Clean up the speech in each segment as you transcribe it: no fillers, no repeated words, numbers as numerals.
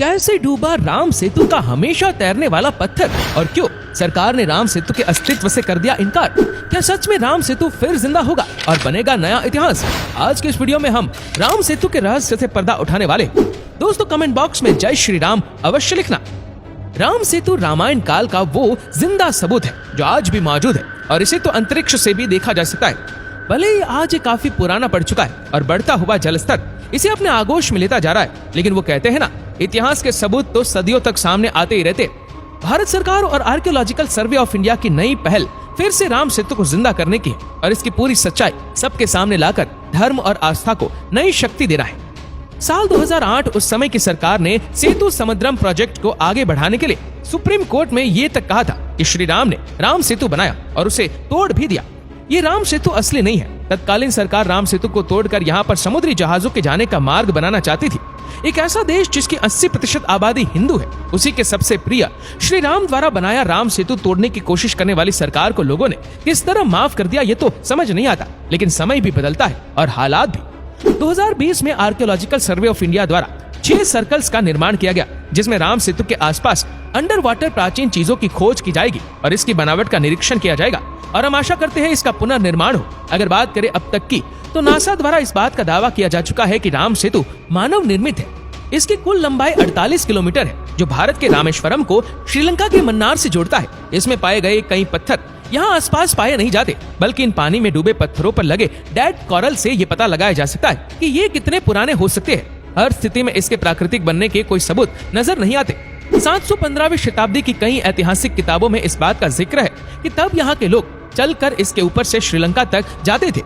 कैसे डूबा राम सेतु का हमेशा तैरने वाला पत्थर और क्यों सरकार ने राम सेतु के अस्तित्व से कर दिया इनकार? क्या सच में राम सेतु फिर जिंदा होगा और बनेगा नया इतिहास? आज के इस वीडियो में हम राम सेतु के रहस्य से पर्दा उठाने वाले। दोस्तों कमेंट बॉक्स में जय श्री राम अवश्य लिखना। राम सेतु रामायण काल का वो जिंदा सबूत है जो आज भी मौजूद है और इसे तो अंतरिक्ष से भी देखा जा सकता है। भले ही आज ये काफी पुराना पड़ चुका है और बढ़ता हुआ जलस्तर इसे अपने आगोश में लेता जा रहा है, लेकिन वो कहते हैं ना, इतिहास के सबूत तो सदियों तक सामने आते ही रहते। भारत सरकार और आर्कियोलॉजिकल सर्वे ऑफ इंडिया की नई पहल फिर से राम सेतु को जिंदा करने की है और इसकी पूरी सच्चाई सबके सामने लाकर धर्म और आस्था को नई शक्ति दे रहा है। साल 2008 उस समय की सरकार ने सेतु समुद्रम प्रोजेक्ट को आगे बढ़ाने के लिए सुप्रीम कोर्ट में ये तक कहा था कि श्री राम ने राम सेतु बनाया और उसे तोड़ भी दिया। ये राम सेतु असली नहीं है। तत्कालीन सरकार राम सेतु को तोड़कर यहाँ पर समुद्री जहाजों के जाने का मार्ग बनाना चाहती थी। एक ऐसा देश जिसकी 80% आबादी हिंदू है, उसी के सबसे प्रिय श्री राम द्वारा बनाया राम सेतु तोड़ने की कोशिश करने वाली सरकार को लोगों ने किस तरह माफ कर दिया ये तो समझ नहीं आता। लेकिन समय भी बदलता है और हालात भी। 2020 में आर्कियोलॉजिकल सर्वे ऑफ इंडिया द्वारा 6 सर्कल्स का निर्माण किया गया, जिसमें राम सेतु के आसपास अंडर वाटर प्राचीन चीजों की खोज की जाएगी और इसकी बनावट का निरीक्षण किया जाएगा और हम आशा करते हैं इसका पुनर्निर्माण हो। अगर बात करें अब तक की, तो नासा द्वारा इस बात का दावा किया जा चुका है कि राम सेतु मानव निर्मित है। इसकी कुल लंबाई 48 किलोमीटर है, जो भारत के रामेश्वरम को श्रीलंका के मन्नार से जोड़ता है। इसमें पाए गए कई पत्थर यहाँ आसपास पाए नहीं जाते, बल्कि इन पानी में डूबे पत्थरों पर लगे डेड कोरल से ये पता लगाया जा सकता है कि ये कितने पुराने हो सकते हैं। हर स्थिति में इसके प्राकृतिक बनने के कोई सबूत नजर नहीं आते। 715वीं शताब्दी की कई ऐतिहासिक किताबों में इस बात का जिक्र है कि तब यहाँ के लोग चलकर इसके ऊपर से श्रीलंका तक जाते थे।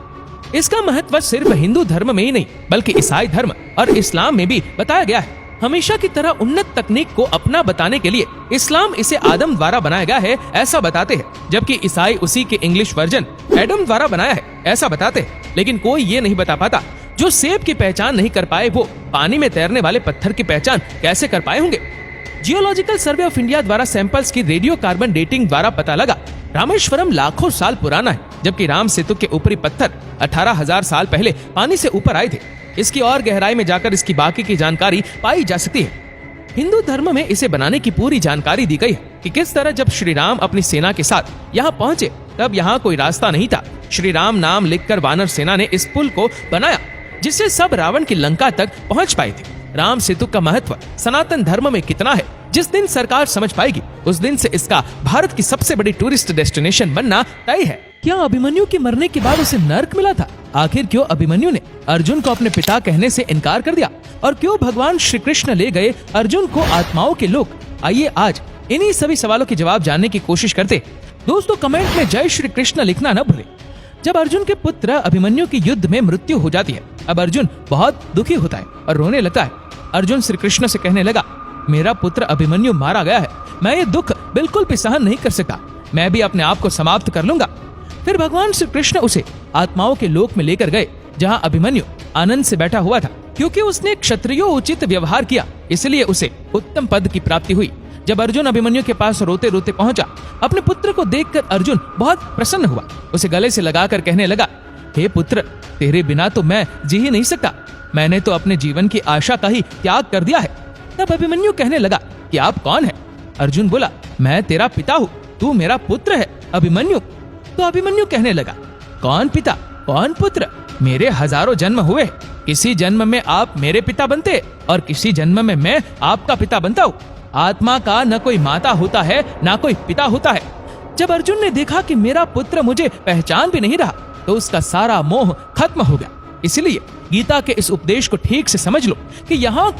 इसका महत्व सिर्फ हिंदू धर्म में ही नहीं, बल्कि ईसाई धर्म और इस्लाम में भी बताया गया है। हमेशा की तरह उन्नत तकनीक को अपना बताने के लिए इस्लाम इसे आदम द्वारा बनाया गया है ऐसा बताते हैं, जबकि ईसाई उसी के इंग्लिश वर्जन एडम द्वारा बनाया है ऐसा बताते हैं। लेकिन कोई ये नहीं बता पाता, जो सेब की पहचान नहीं कर पाए वो पानी में तैरने वाले पत्थर की पहचान कैसे कर पाए होंगे। जियोलॉजिकल सर्वे ऑफ इंडिया द्वारा सैंपल्स की रेडियो कार्बन डेटिंग द्वारा पता लगा रामेश्वरम लाखों साल पुराना है, जबकि राम सेतु के ऊपरी पत्थर 18,000 साल पहले पानी से ऊपर आए थे। इसकी और गहराई में जाकर इसकी बाकी की जानकारी पाई जा सकती है। हिंदू धर्म में इसे बनाने की पूरी जानकारी दी गई है कि किस तरह जब श्री राम अपनी सेना के साथ यहाँ पहुँचे तब यहाँ कोई रास्ता नहीं था। श्री राम नाम लिखकर वानर सेना ने इस पुल को बनाया, जिससे सब रावण की लंका तक पहुँच पाए थे। राम सेतु का महत्व सनातन धर्म में कितना है, जिस दिन सरकार समझ पाएगी उस दिन से इसका भारत की सबसे बड़ी टूरिस्ट डेस्टिनेशन बनना तय है। क्या अभिमन्यु के मरने के बाद उसे नर्क मिला था? आखिर क्यों अभिमन्यु ने अर्जुन को अपने पिता कहने से इनकार कर दिया और क्यों भगवान श्री कृष्ण ले गए अर्जुन को आत्माओं के लोक? आइए आज इन्हीं सभी सवालों के जवाब जानने की कोशिश करते। दोस्तों कमेंट में जय श्री कृष्ण लिखना न भूलें। जब अर्जुन के पुत्र अभिमन्यु की युद्ध में मृत्यु हो जाती है, अब अर्जुन बहुत दुखी होता है और रोने लगता है। अर्जुन श्री कृष्ण से कहने लगा, मेरा पुत्र अभिमन्यु मारा गया है, मैं ये दुख बिल्कुल भी सहन नहीं कर सकता, मैं भी अपने आप को समाप्त कर लूंगा। फिर भगवान श्री कृष्ण उसे आत्माओं के लोक में लेकर गए, जहाँ अभिमन्यु आनंद से बैठा हुआ था। क्योंकि उसने क्षत्रियो उचित व्यवहार किया, इसलिए उसे उत्तम पद की प्राप्ति हुई। जब अर्जुन अभिमन्यु के पास रोते रोते पहुंचा, अपने पुत्र को देखकर अर्जुन बहुत प्रसन्न हुआ। उसे गले से लगाकर कहने लगा, हे पुत्र, तेरे बिना तो मैं जी ही नहीं सकता, मैंने तो अपने जीवन की आशा का ही त्याग कर दिया है। तब अभिमन्यु कहने लगा कि आप कौन है? अर्जुन बोला, मैं तेरा पिता हूँ, तू मेरा पुत्र है अभिमन्यु। तो अभिमन्यु कहने लगा, कौन पिता कौन पुत्र? मेरे हजारों जन्म हुए, किसी जन्म में आप मेरे पिता बनते और किसी जन्म में मैं आपका पिता बनता हूँ। आत्मा का न कोई माता होता है न कोई पिता होता है। जब अर्जुन ने देखा कि मेरा पुत्र मुझे पहचान भी नहीं रहा, तो उसका सारा मोह खत्म हो गया। इसलिए गीता के इस उपदेश को ठीक से समझ लो कि यहाँ